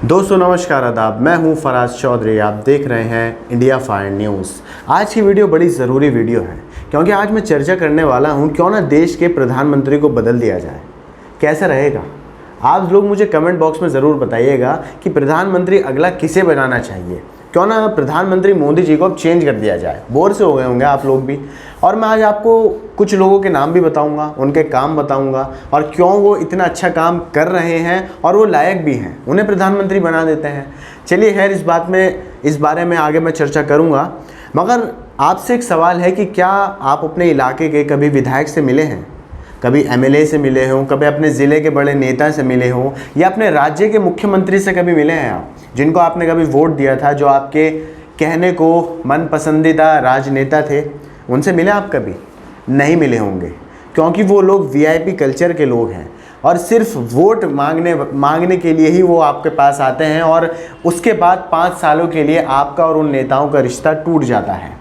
दोस्तों नमस्कार आदाब, मैं हूं फराज चौधरी। आप देख रहे हैं इंडिया फायर न्यूज़। आज की वीडियो बड़ी ज़रूरी वीडियो है क्योंकि आज मैं चर्चा करने वाला हूं क्यों ना देश के प्रधानमंत्री को बदल दिया जाए। कैसा रहेगा? आप लोग मुझे कमेंट बॉक्स में ज़रूर बताइएगा कि प्रधानमंत्री अगला किसे बनाना चाहिए। क्यों ना प्रधानमंत्री मोदी जी को अब चेंज कर दिया जाए। बोर से हो गए होंगे आप लोग भी। और मैं आज आपको कुछ लोगों के नाम भी बताऊंगा, उनके काम बताऊंगा और क्यों वो इतना अच्छा काम कर रहे हैं और वो लायक भी हैं, उन्हें प्रधानमंत्री बना देते हैं। चलिए खैर इस बारे में आगे मैं चर्चा करूंगा, मगर आपसे एक सवाल है कि क्या आप अपने इलाके के कभी विधायक से मिले हैं, कभी एमएलए से मिले हों, कभी अपने ज़िले के बड़े नेता से मिले हों या अपने राज्य के मुख्यमंत्री से कभी मिले हैं आप, जिनको आपने कभी वोट दिया था, जो आपके कहने को मन पसंदीदा राजनेता थे, उनसे मिले आप? कभी नहीं मिले होंगे क्योंकि वो लोग वीआईपी कल्चर के लोग हैं और सिर्फ वोट मांगने के लिए ही वो आपके पास आते हैं और उसके बाद 5 सालों के लिए आपका और उन नेताओं का रिश्ता टूट जाता है।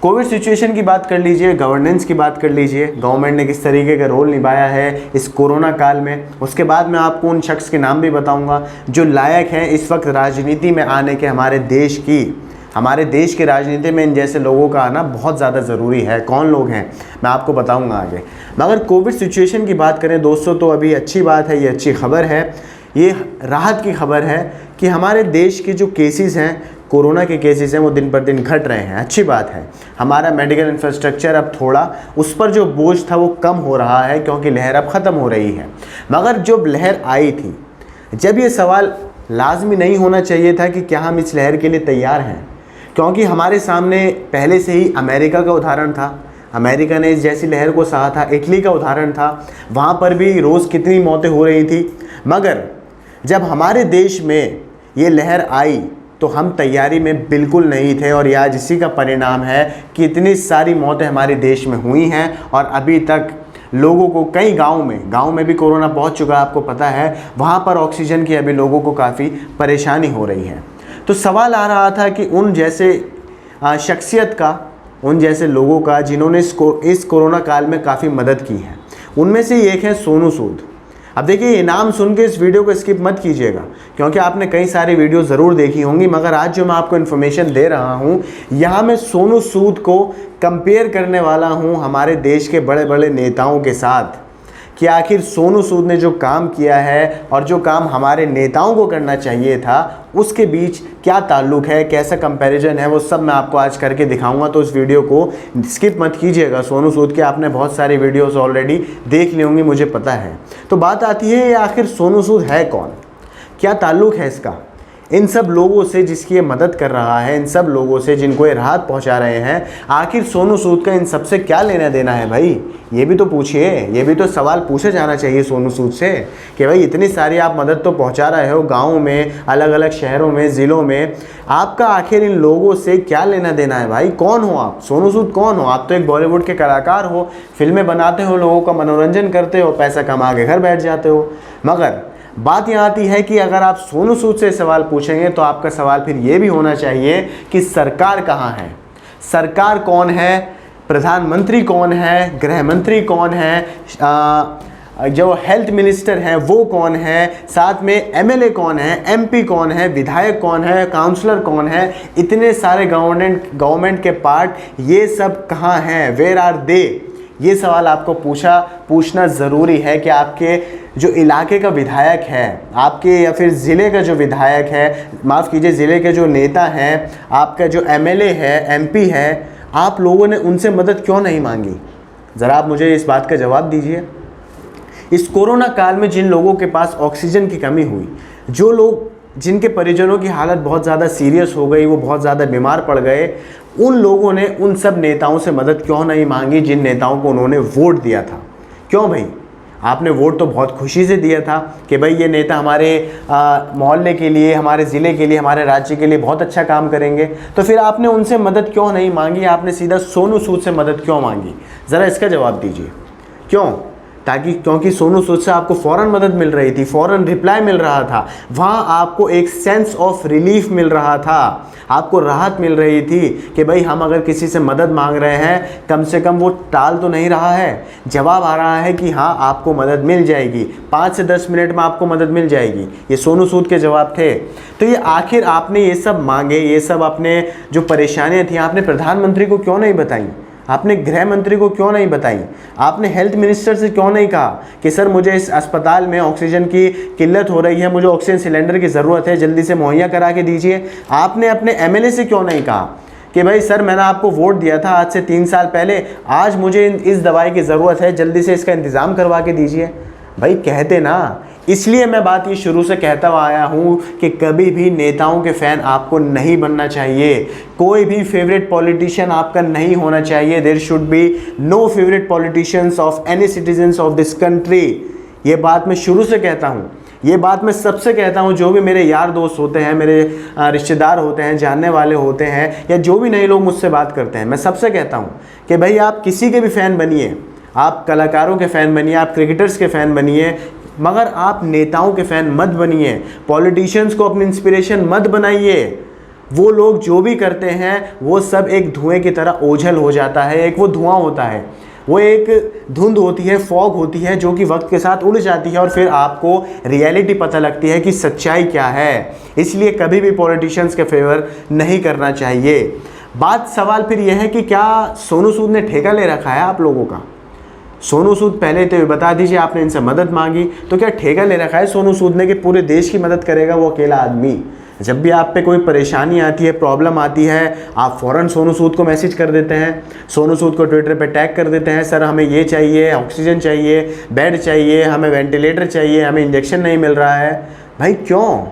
कोविड सिचुएशन की बात कर लीजिए, गवर्नेंस की बात कर लीजिए, गवर्नमेंट ने किस तरीके का रोल निभाया है इस कोरोना काल में। उसके बाद मैं आपको उन शख्स के नाम भी बताऊंगा जो लायक हैं इस वक्त राजनीति में आने के। हमारे देश की राजनीति में इन जैसे लोगों का आना बहुत ज़्यादा ज़रूरी है। कौन लोग हैं मैं आपको बताऊंगा आगे। मगर कोविड सिचुएशन की बात करें दोस्तों, तो अभी अच्छी बात है, ये अच्छी खबर है, ये राहत की खबर है कि हमारे देश के जो केसेस हैं, कोरोना के केसेस हैं, वो दिन पर दिन घट रहे हैं। अच्छी बात है। हमारा मेडिकल इंफ्रास्ट्रक्चर अब थोड़ा, उस पर जो बोझ था वो कम हो रहा है क्योंकि लहर अब ख़त्म हो रही है। मगर जब लहर आई थी, जब ये सवाल लाजमी नहीं होना चाहिए था कि क्या हम इस लहर के लिए तैयार हैं, क्योंकि हमारे सामने पहले से ही अमेरिका का उदाहरण था। अमेरिका ने इस जैसी लहर को सहा था। इटली का उदाहरण था, वहाँ पर भी रोज़ कितनी मौतें हो रही थी। मगर जब हमारे देश में ये लहर आई तो हम तैयारी में बिल्कुल नहीं थे और आज इसी का परिणाम है कि इतनी सारी मौतें हमारे देश में हुई हैं और अभी तक लोगों को कई गाँव में भी कोरोना पहुँच चुका है, आपको पता है। वहाँ पर ऑक्सीजन की अभी लोगों को काफ़ी परेशानी हो रही है। तो सवाल आ रहा था कि उन जैसे शख्सियत का, उन जैसे लोगों का जिन्होंने इस कोरोना काल में काफ़ी मदद की है, उनमें से एक है सोनू सूद। अब देखिए, ये नाम सुन के इस वीडियो को स्किप मत कीजिएगा क्योंकि आपने कई सारी वीडियो ज़रूर देखी होंगी, मगर आज जो मैं आपको इन्फॉर्मेशन दे रहा हूँ, यहाँ मैं सोनू सूद को कंपेयर करने वाला हूँ हमारे देश के बड़े बड़े नेताओं के साथ कि आखिर सोनू सूद ने जो काम किया है और जो काम हमारे नेताओं को करना चाहिए था, उसके बीच क्या ताल्लुक़ है, कैसा कंपैरिजन है, वो सब मैं आपको आज करके दिखाऊंगा। तो इस वीडियो को स्किप मत कीजिएगा। सोनू सूद के आपने बहुत सारी वीडियोस ऑलरेडी देख ली होंगी, मुझे पता है। तो बात आती है, ये आखिर सोनू सूद है कौन, क्या ताल्लुक़ है इसका इन सब लोगों से जिसकी ये मदद कर रहा है, इन सब लोगों से जिनको ये राहत पहुंचा रहे हैं। आखिर सोनू सूद का इन सब से क्या लेना देना है भाई? ये भी तो पूछिए, ये भी तो सवाल पूछा जाना चाहिए सोनू सूद से कि भाई इतनी सारी आप मदद तो पहुंचा रहे हो गाँव में, अलग अलग शहरों में, ज़िलों में, आपका आखिर इन लोगों से क्या लेना देना है भाई? कौन हो आप? सोनू सूद कौन हो? आप तो एक बॉलीवुड के कलाकार हो, फिल्में बनाते हो, लोगों का मनोरंजन करते हो, पैसा कमा के घर बैठ जाते हो। मगर बात यहाँ आती है कि अगर आप सोनू सूद से सवाल पूछेंगे तो आपका सवाल फिर ये भी होना चाहिए कि सरकार कहाँ है, सरकार कौन है, प्रधानमंत्री कौन है, गृह मंत्री कौन है, जो हेल्थ मिनिस्टर हैं वो कौन है, साथ में एमएलए कौन है, एमपी कौन है, विधायक कौन है, काउंसलर कौन है, इतने सारे गवर्नमेंट के पार्ट, ये सब कहाँ हैं, वेयर आर दे? ये सवाल आपको पूछना ज़रूरी है कि आपके जो इलाके का विधायक है, आपके या फिर ज़िले का जो विधायक है, माफ़ कीजिए ज़िले के जो नेता हैं, आपका जो एमएलए है, एमपी है, आप लोगों ने उनसे मदद क्यों नहीं मांगी? ज़रा आप मुझे इस बात का जवाब दीजिए। इस कोरोना काल में जिन लोगों के पास ऑक्सीजन की कमी हुई, जो लोग जिनके परिजनों की हालत बहुत ज़्यादा सीरियस हो गई, वो बहुत ज़्यादा बीमार पड़ गए, उन लोगों ने उन सब नेताओं से मदद क्यों नहीं मांगी जिन नेताओं को उन्होंने वोट दिया था? क्यों भाई? आपने वोट तो बहुत खुशी से दिया था कि भाई ये नेता हमारे मोहल्ले के लिए, हमारे ज़िले के लिए, हमारे राज्य के लिए बहुत अच्छा काम करेंगे, तो फिर आपने उनसे मदद क्यों नहीं मांगी? आपने सीधा सोनू सूद से मदद क्यों मांगी? ज़रा इसका जवाब दीजिए। क्यों? ताकि क्योंकि सोनू सूद से आपको फ़ौरन मदद मिल रही थी, फ़ौरन रिप्लाई मिल रहा था, वहाँ आपको एक सेंस ऑफ रिलीफ मिल रहा था, आपको राहत मिल रही थी कि भाई हम अगर किसी से मदद मांग रहे हैं कम से कम वो टाल तो नहीं रहा है, जवाब आ रहा है कि हाँ आपको मदद मिल जाएगी, 5 से 10 मिनट में आपको मदद मिल जाएगी। ये सोनू सूद के जवाब थे। तो ये आखिर आपने ये सब मांगे, ये सब अपने जो परेशानियां थी आपने प्रधानमंत्री को क्यों नहीं बताई, आपने गृह मंत्री को क्यों नहीं बताई, आपने हेल्थ मिनिस्टर से क्यों नहीं कहा कि सर मुझे इस अस्पताल में ऑक्सीजन की किल्लत हो रही है, मुझे ऑक्सीजन सिलेंडर की ज़रूरत है, जल्दी से मुहैया करा के दीजिए। आपने अपने एमएलए से क्यों नहीं कहा कि भाई सर मैंने आपको वोट दिया था आज से 3 साल पहले, आज मुझे इस दवाई की ज़रूरत है, जल्दी से इसका इंतज़ाम करवा के दीजिए। भाई कहते ना, इसलिए मैं बात ये शुरू से कहता हुआ आया हूँ कि कभी भी नेताओं के फ़ैन आपको नहीं बनना चाहिए, कोई भी फेवरेट पॉलिटिशियन आपका नहीं होना चाहिए। There should be no favourite politicians of any citizens of this country. ये बात मैं शुरू से कहता हूँ, ये बात मैं सबसे कहता हूँ, जो भी मेरे यार दोस्त होते हैं, मेरे रिश्तेदार होते हैं, जानने वाले होते हैं, या जो भी नए लोग मुझसे बात करते हैं, मैं सबसे कहता हूँ कि भाई आप किसी के भी फ़ैन बनिए, आप कलाकारों के फ़ैन बनिए, आप क्रिकेटर्स के फ़ैन बनिए, मगर आप नेताओं के फ़ैन मत बनिए, पॉलिटिशियंस को अपनी इंस्पिरेशन मत बनाइए। वो लोग जो भी करते हैं वो सब एक धुएं की तरह ओझल हो जाता है, एक वो धुआं होता है, वो एक धुंध होती है, फॉग होती है जो कि वक्त के साथ उड़ जाती है और फिर आपको रियलिटी पता लगती है कि सच्चाई क्या है। इसलिए कभी भी पॉलिटिशियंस के फेवर नहीं करना चाहिए। बात सवाल फिर यह है कि क्या सोनू सूद ने ठेका ले रखा है आप लोगों का? सोनू सूद पहले तो बता दीजिए, आपने इनसे मदद मांगी तो क्या ठेका ले रखा है सोनू सूद ने कि पूरे देश की मदद करेगा वो अकेला आदमी? जब भी आप पे कोई परेशानी आती है, प्रॉब्लम आती है, आप फ़ौरन सोनू सूद को मैसेज कर देते हैं, सोनू सूद को ट्विटर पे टैग कर देते हैं, सर हमें ये चाहिए, ऑक्सीजन चाहिए, बेड चाहिए, हमें वेंटिलेटर चाहिए, हमें इंजेक्शन नहीं मिल रहा है। भाई क्यों?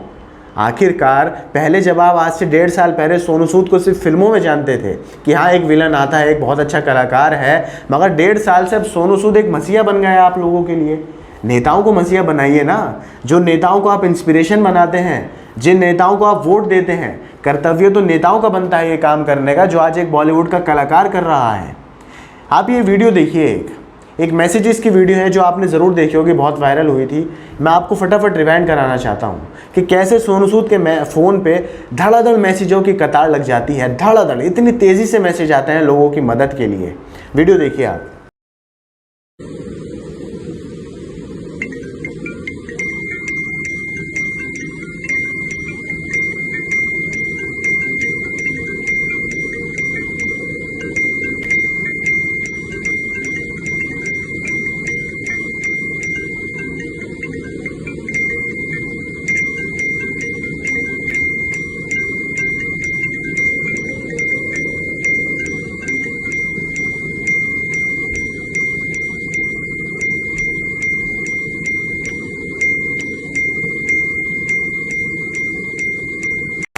आखिरकार पहले जब आप आज से 1.5 साल पहले सोनू सूद को सिर्फ फिल्मों में जानते थे कि हाँ एक विलन आता है, एक बहुत अच्छा कलाकार है, मगर 1.5 साल से अब सोनू सूद एक मसीहा बन गया है आप लोगों के लिए। नेताओं को मसीहा बनाइए ना, जो नेताओं को आप इंस्पिरेशन बनाते हैं, जिन नेताओं को आप वोट देते हैं। कर्तव्य तो नेताओं का बनता है ये काम करने का, जो आज एक बॉलीवुड का कलाकार कर रहा है। आप ये वीडियो देखिए, एक मैसेजेस की वीडियो है जो आपने ज़रूर देखी होगी, बहुत वायरल हुई थी। मैं आपको फटाफट रिवाइंड कराना चाहता हूँ कि कैसे सोनू सूद के फ़ोन पे धड़ाधड़ मैसेजों की कतार लग जाती है, धड़ाधड़ इतनी तेज़ी से मैसेज आते हैं लोगों की मदद के लिए। वीडियो देखिए आप।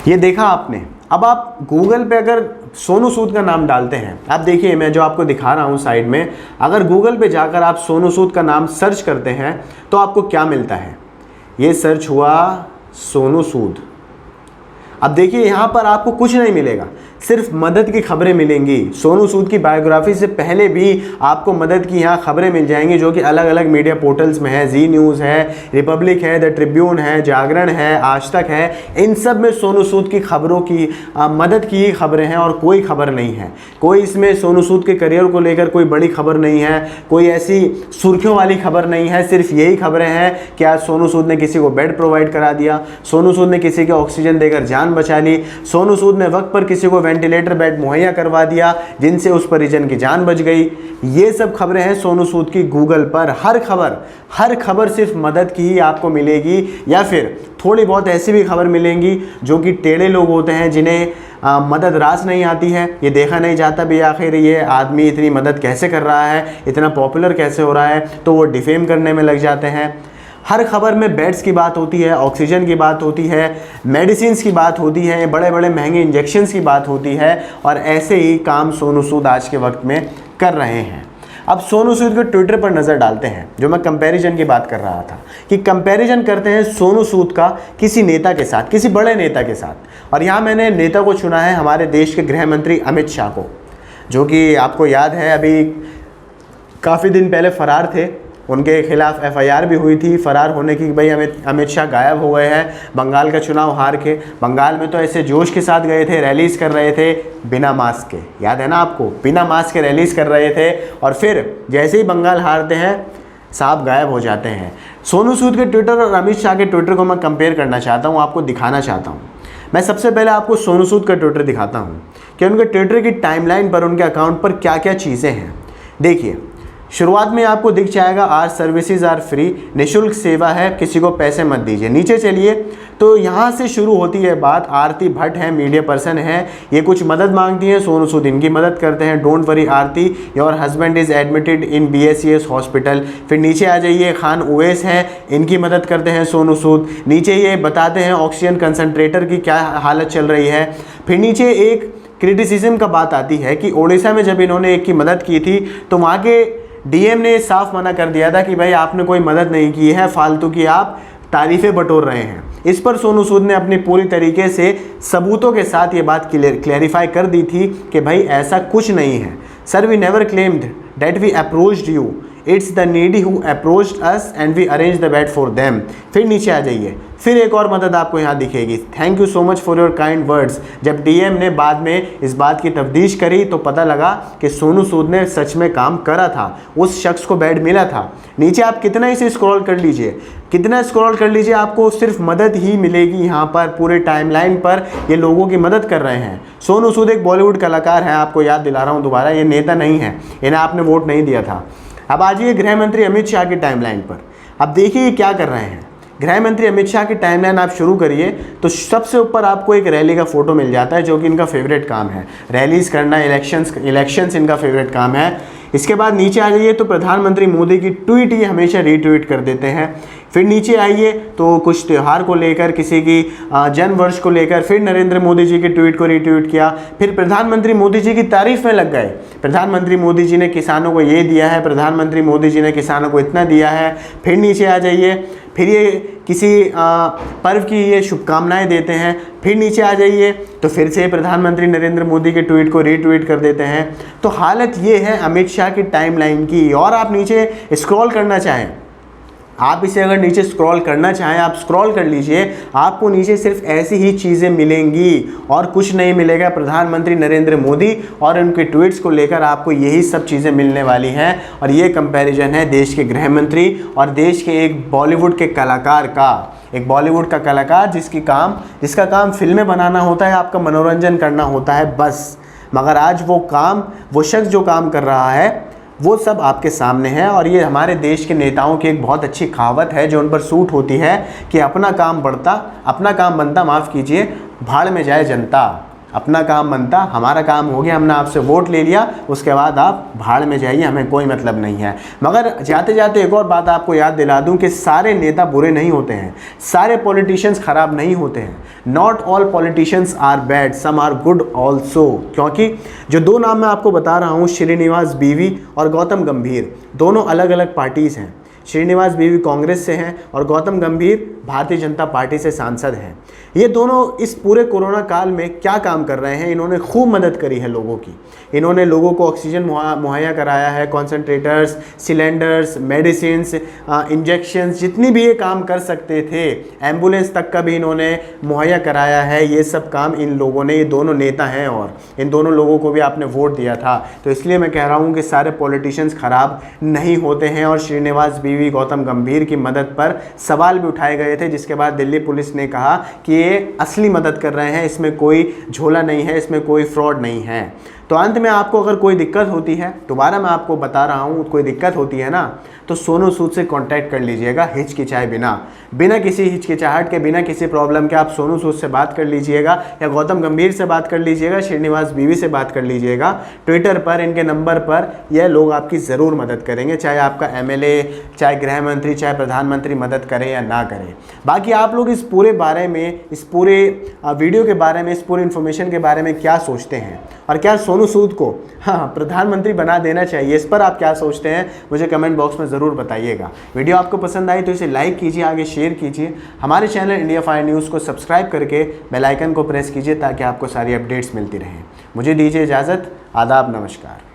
ये देखा आपने। अब आप गूगल पे अगर सोनू सूद का नाम डालते हैं, आप देखिए मैं जो आपको दिखा रहा हूँ साइड में, अगर गूगल पे जाकर आप सोनू सूद का नाम सर्च करते हैं तो आपको क्या मिलता है? ये सर्च हुआ सोनू सूद। अब देखिए यहाँ पर आपको कुछ नहीं मिलेगा, सिर्फ मदद की खबरें मिलेंगी। सोनू सूद की बायोग्राफी से पहले भी आपको मदद की यहाँ खबरें मिल जाएंगी जो कि अलग अलग मीडिया पोर्टल्स में है, जी न्यूज़ है, रिपब्लिक है, द ट्रिब्यून है, जागरण है, आज तक है। इन सब में सोनू सूद की खबरों की मदद की ही खबरें हैं और कोई खबर नहीं है। कोई इसमें सोनू सूद के करियर को लेकर कोई बड़ी खबर नहीं है, कोई ऐसी सुर्खियों वाली खबर नहीं है। सिर्फ यही खबरें हैं कि आज सोनू सूद ने किसी को बेड प्रोवाइड करा दिया, सोनू सूद ने किसी के ऑक्सीजन देकर जान बचा ली, सोनू सूद ने वक्त पर किसी को वेंटिलेटर बेड मुहैया करवा दिया जिनसे उस परिजन की जान बच गई। ये सब खबरें हैं सोनू सूद की गूगल पर। हर खबर सिर्फ मदद की ही आपको मिलेगी, या फिर थोड़ी बहुत ऐसी भी खबर मिलेंगी जो कि टेढ़े लोग होते हैं, जिन्हें मदद रास नहीं आती है। ये देखा नहीं जाता भी आखिर ये आदमी इतनी मदद कैसे कर रहा है, इतना पॉपुलर कैसे हो रहा है, तो वो डिफेम करने में लग जाते हैं। हर खबर में बेड्स की बात होती है, ऑक्सीजन की बात होती है, मेडिसिन्स की बात होती है, बड़े बड़े महंगे इंजेक्शन्स की बात होती है, और ऐसे ही काम सोनू सूद आज के वक्त में कर रहे हैं। अब सोनू सूद के ट्विटर पर नज़र डालते हैं, जो मैं कंपैरिजन की बात कर रहा था कि कंपैरिजन करते हैं सोनू सूद का किसी नेता के साथ, किसी बड़े नेता के साथ। और यहाँ मैंने नेता को चुना है हमारे देश के गृह मंत्री अमित शाह को, जो कि आपको याद है अभी काफ़ी दिन पहले फरार थे। उनके खिलाफ एफआईआर भी हुई थी फरार होने की, भाई अमित शाह गायब हो गए हैं बंगाल का चुनाव हार के। बंगाल में तो ऐसे जोश के साथ गए थे, रैलीज कर रहे थे बिना मास्क के, याद है ना आपको, बिना मास्क के रैलीज कर रहे थे, और फिर जैसे ही बंगाल हारते हैं साहब गायब हो जाते हैं। सोनू सूद के ट्विटर और अमित शाह के ट्विटर को मैं कंपेयर करना चाहता हूँ, आपको दिखाना चाहता हूँ। मैं सबसे पहले आपको सोनू सूद का ट्विटर दिखाता हूँ कि उनके ट्विटर की टाइमलाइन पर, उनके अकाउंट पर क्या क्या चीज़ें हैं। देखिए, शुरुआत में आपको दिख जाएगा आर सर्विसेज आर फ्री, निःशुल्क सेवा है, किसी को पैसे मत दीजिए। नीचे चलिए तो यहाँ से शुरू होती है बात। आरती भट्ट है, मीडिया पर्सन है, ये कुछ मदद मांगती हैं, सोनू सूद इनकी मदद करते हैं। Don't worry Aarti, your husband is admitted in BSCS hospital. फिर नीचे आ जाइए, खान उवैस हैं, इनकी मदद करते हैं सोनू सूद। नीचे ये बताते हैं ऑक्सीजन कंसनट्रेटर की क्या हालत चल रही है। फिर नीचे एक क्रिटिसिज्म का बात आती है कि ओडिशा में जब इन्होंने एक की मदद की थी तो वहाँ के DM ने साफ मना कर दिया था कि भाई आपने कोई मदद नहीं की है, फालतू की आप तारीफ़ें बटोर रहे हैं। इस पर सोनू सूद ने अपनी पूरी तरीके से सबूतों के साथ ये बात क्लैरिफाई कर दी थी कि भाई ऐसा कुछ नहीं है। Sir, we never claimed that we approached you, it's the needy who approached us and we arrange the bed for them. फिर नीचे आ जाइए, फिर एक और मदद आपको यहाँ दिखेगी, thank you so much for your kind words. जब DM ने बाद में इस बात की तफ्तीश करी तो पता लगा कि सोनू सूद ने सच में काम करा था, उस शख्स को बेड मिला था। नीचे आप कितना इसे स्क्रॉल कर लीजिए, कितना स्क्रॉल कर लीजिए, आपको सिर्फ मदद ही मिलेगी यहाँ पर। पूरे टाइमलाइन पर ये लोगों की मदद कर रहे हैं। सोनू सूद एक बॉलीवुड कलाकार हैं, आपको याद दिला रहा हूँ दोबारा, ये नेता नहीं है, इन्हें आपने वोट नहीं दिया था। अब आ जाइए गृह मंत्री अमित शाह की टाइमलाइन पर। अब देखिए ये क्या कर रहे हैं। गृह मंत्री अमित शाह की टाइमलाइन आप शुरू करिए तो सबसे ऊपर आपको एक रैली का फोटो मिल जाता है, जो कि इनका फेवरेट काम है, रैलीज करना, इलेक्शंस इनका फेवरेट काम है। इसके बाद नीचे आ जाइए तो प्रधानमंत्री मोदी की ट्वीट ये हमेशा रीट्वीट कर देते हैं। फिर नीचे आइए तो कुछ त्यौहार को लेकर, किसी की जन्म वर्ष को लेकर, फिर नरेंद्र मोदी जी के ट्वीट को रीट्वीट किया। फिर प्रधानमंत्री मोदी जी की तारीफ में लग गए, प्रधानमंत्री मोदी जी ने किसानों को ये दिया है, प्रधानमंत्री मोदी जी ने किसानों को इतना दिया है। फिर नीचे आ जाइए, फिर ये किसी पर्व की ये शुभकामनाएं देते हैं। फिर नीचे आ जाइए तो फिर से प्रधानमंत्री नरेंद्र मोदी के ट्वीट को रीट्वीट कर देते हैं। तो हालत ये है अमित शाह की टाइमलाइन की। और आप नीचे स्क्रॉल करना चाहें, आप इसे अगर नीचे स्क्रॉल करना चाहें, आप स्क्रॉल कर लीजिए, आपको नीचे सिर्फ ऐसी ही चीज़ें मिलेंगी और कुछ नहीं मिलेगा। प्रधानमंत्री नरेंद्र मोदी और उनके ट्वीट्स को लेकर आपको यही सब चीज़ें मिलने वाली हैं। और ये कंपैरिजन है देश के गृह मंत्री और देश के एक बॉलीवुड के कलाकार का, एक बॉलीवुड का कलाकार जिसका काम फिल्में बनाना होता है, आपका मनोरंजन करना होता है बस। मगर आज वो शख्स जो काम कर रहा है वो सब आपके सामने है। और ये हमारे देश के नेताओं की एक बहुत अच्छी कहावत है जो उन पर सूट होती है कि अपना काम बनता, माफ़ कीजिए, भाड़ में जाए जनता। अपना काम बनता, हमारा काम हो गया, हमने आपसे वोट ले लिया, उसके बाद आप भाड़ में जाइए, हमें कोई मतलब नहीं है। मगर जाते जाते एक और बात आपको याद दिला दूं कि सारे नेता बुरे नहीं होते हैं, सारे पॉलिटिशियंस खराब नहीं होते हैं। Not all politicians are bad, some are good also. क्योंकि जो दो नाम मैं आपको बता रहा हूँ, श्रीनिवास बीवी और गौतम गंभीर, दोनों अलग अलग पार्टीज़ हैं। श्रीनिवास बीवी कांग्रेस से हैं और गौतम गंभीर भारतीय जनता पार्टी से सांसद हैं। ये दोनों इस पूरे कोरोना काल में क्या काम कर रहे हैं, इन्होंने खूब मदद करी है लोगों की। इन्होंने लोगों को ऑक्सीजन मुहैया कराया है, कॉन्सेंट्रेटर्स, सिलेंडर्स, मेडिसिन्स, इंजेक्शंस, जितनी भी ये काम कर सकते थे, एम्बुलेंस तक का भी इन्होंने मुहैया कराया है। ये सब काम इन लोगों ने, ये दोनों नेता हैं और इन दोनों लोगों को भी आपने वोट दिया था। तो इसलिए मैं कह रहा हूँ कि सारे पॉलिटिशियंस खराब नहीं होते हैं। और श्रीनिवास बीवी गौतम गंभीर की मदद पर सवाल भी उठाए गए थे, जिसके बाद दिल्ली पुलिस ने कहा कि ये असली मदद कर रहे हैं, इसमें कोई झोला नहीं है, इसमें कोई फ्रॉड नहीं है। तो अंत में आपको अगर कोई दिक्कत होती है, दोबारा मैं आपको बता रहा हूँ, कोई दिक्कत होती है ना, तो सोनू सूद से कांटेक्ट कर लीजिएगा हिचकिचाए बिना किसी हिचकिचाहट के, बिना किसी प्रॉब्लम के आप सोनू सूद से बात कर लीजिएगा या गौतम गंभीर से बात कर लीजिएगा, श्रीनिवास बीवी से बात कर लीजिएगा। ट्विटर पर इनके नंबर पर यह लोग आपकी ज़रूर मदद करेंगे, चाहे आपका MLA, चाहे गृह मंत्री, चाहे प्रधानमंत्री मदद करे या ना करे। बाकी आप लोग इस पूरे बारे में, इस पूरे वीडियो के बारे में, इस पूरे इन्फॉर्मेशन के बारे में क्या सोचते हैं और क्या सोनू सूद को प्रधानमंत्री बना देना चाहिए, इस पर आप क्या सोचते हैं मुझे कमेंट बॉक्स में ज़रूर बताइएगा। वीडियो आपको पसंद आई तो इसे लाइक कीजिए, आगे शेयर कीजिए। हमारे चैनल इंडिया फायर न्यूज़ को सब्सक्राइब करके बेल आइकन को प्रेस कीजिए ताकि आपको सारी अपडेट्स मिलती रहें। मुझे दीजिए इजाज़त। आदाब, नमस्कार।